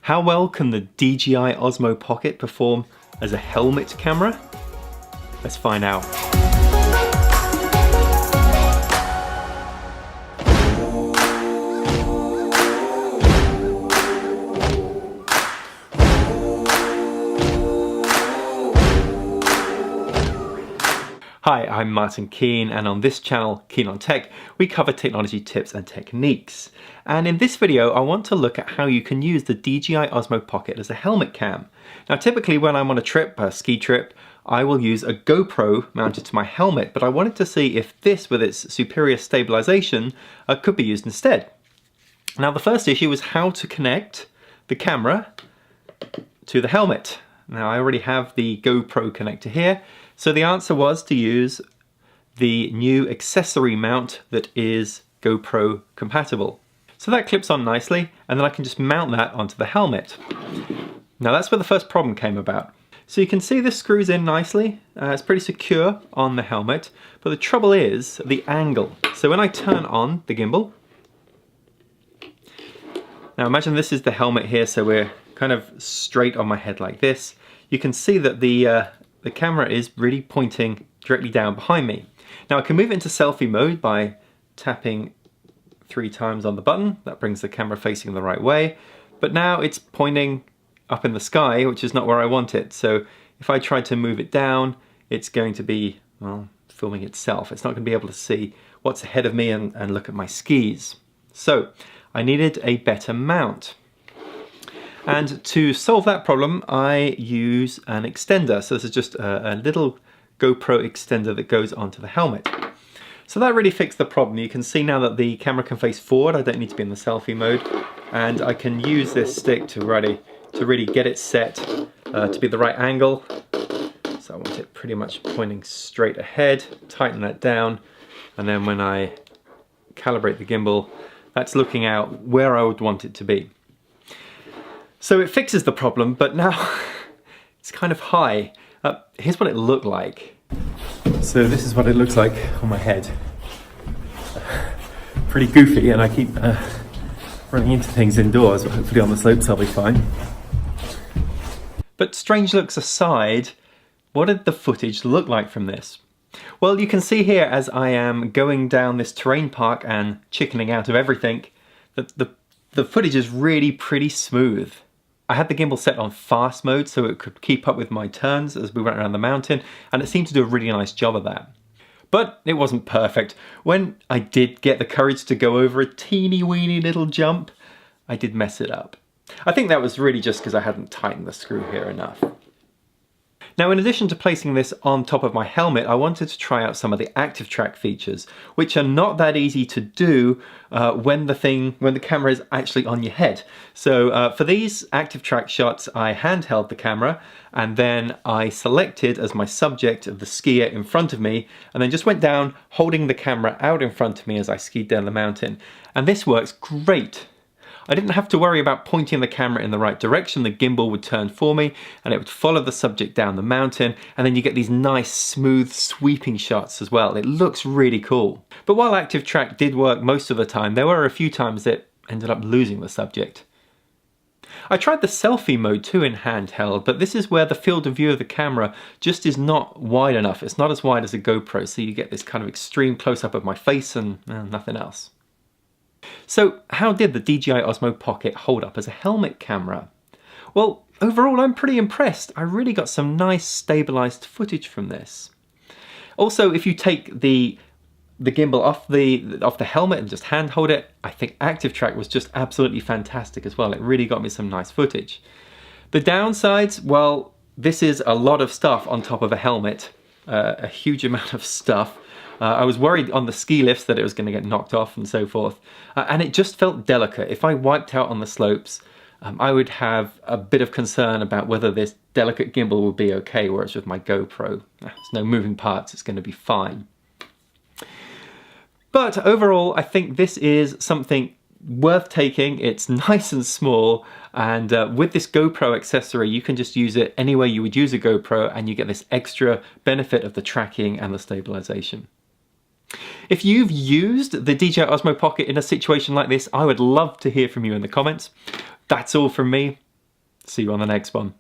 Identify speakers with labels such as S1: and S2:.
S1: How well can the DJI Osmo Pocket perform as a helmet camera? Let's find out. Hi, I'm Martin Keane, and on this channel, Keen on Tech, we cover technology tips and techniques. And in this video, I want to look at how you can use the DJI Osmo Pocket as a helmet cam. Now, typically when I'm on a trip, a ski trip, I will use a GoPro mounted to my helmet, but I wanted to see if this, with its superior stabilization, could be used instead. Now, the first issue was how to connect the camera to the helmet. Now, I already have the GoPro connector here. So the answer was to use the new accessory mount that is GoPro compatible. So that clips on nicely, and then I can just mount that onto the helmet. Now that's where the first problem came about. So you can see this screws in nicely. It's pretty secure on the helmet, but the trouble is the angle. So when I turn on the gimbal, now imagine this is the helmet here, so we're kind of straight on my head like this. You can see that the camera is really pointing directly down behind me. Now I can move it into selfie mode by tapping 3 times on the button. That brings the camera facing the right way. But now it's pointing up in the sky, which is not where I want it. So if I try to move it down, it's going to be, well, filming itself. It's not going to be able to see what's ahead of me and look at my skis. So I needed a better mount. And to solve that problem, I use an extender. So this is just a little GoPro extender that goes onto the helmet. So that really fixed the problem. You can see now that the camera can face forward. I don't need to be in the selfie mode. And I can use this stick to really get it set to be the right angle. So I want it pretty much pointing straight ahead. Tighten that down. And then when I calibrate the gimbal, that's looking out where I would want it to be. So it fixes the problem, but now it's kind of high. Here's what it looked like. So this is what it looks like on my head. Pretty goofy, and I keep running into things indoors, but hopefully on the slopes I'll be fine. But strange looks aside, what did the footage look like from this? Well, you can see here as I am going down this terrain park and chickening out of everything, that the footage is really pretty smooth. I had the gimbal set on fast mode so it could keep up with my turns as we went around the mountain, and it seemed to do a really nice job of that. But it wasn't perfect. When I did get the courage to go over a teeny weeny little jump, I did mess it up. I think that was really just because I hadn't tightened the screw here enough. Now, in addition to placing this on top of my helmet, I wanted to try out some of the active track features, which are not that easy to do when the camera is actually on your head. So for these active track shots, I handheld the camera, and then I selected as my subject of the skier in front of me, and then just went down holding the camera out in front of me as I skied down the mountain. And this works great. I didn't have to worry about pointing the camera in the right direction. The gimbal would turn for me and it would follow the subject down the mountain, and then you get these nice smooth sweeping shots as well. It looks really cool. But while active track did work most of the time, there were a few times it ended up losing the subject. I tried the selfie mode too in handheld, but this is where the field of view of the camera just is not wide enough. It's not as wide as a GoPro, so you get this kind of extreme close-up of my face and nothing else. So how did the DJI Osmo Pocket hold up as a helmet camera? Well, overall I'm pretty impressed. I really got some nice stabilized footage from this. Also, if you take the gimbal off the helmet and just hand hold it, I think active track was just absolutely fantastic as well. It really got me some nice footage. The downsides, well, this is a lot of stuff on top of a helmet, a huge amount of stuff. I was worried on the ski lifts that it was going to get knocked off and so forth, and it just felt delicate. If I wiped out on the slopes, I would have a bit of concern about whether this delicate gimbal would be okay, whereas with my GoPro, there's no moving parts, it's going to be fine. But overall, I think this is something worth taking. It's nice and small, and with this GoPro accessory, you can just use it anywhere you would use a GoPro, and you get this extra benefit of the tracking and the stabilization. If you've used the DJI Osmo Pocket in a situation like this, I would love to hear from you in the comments. That's all from me. See you on the next one.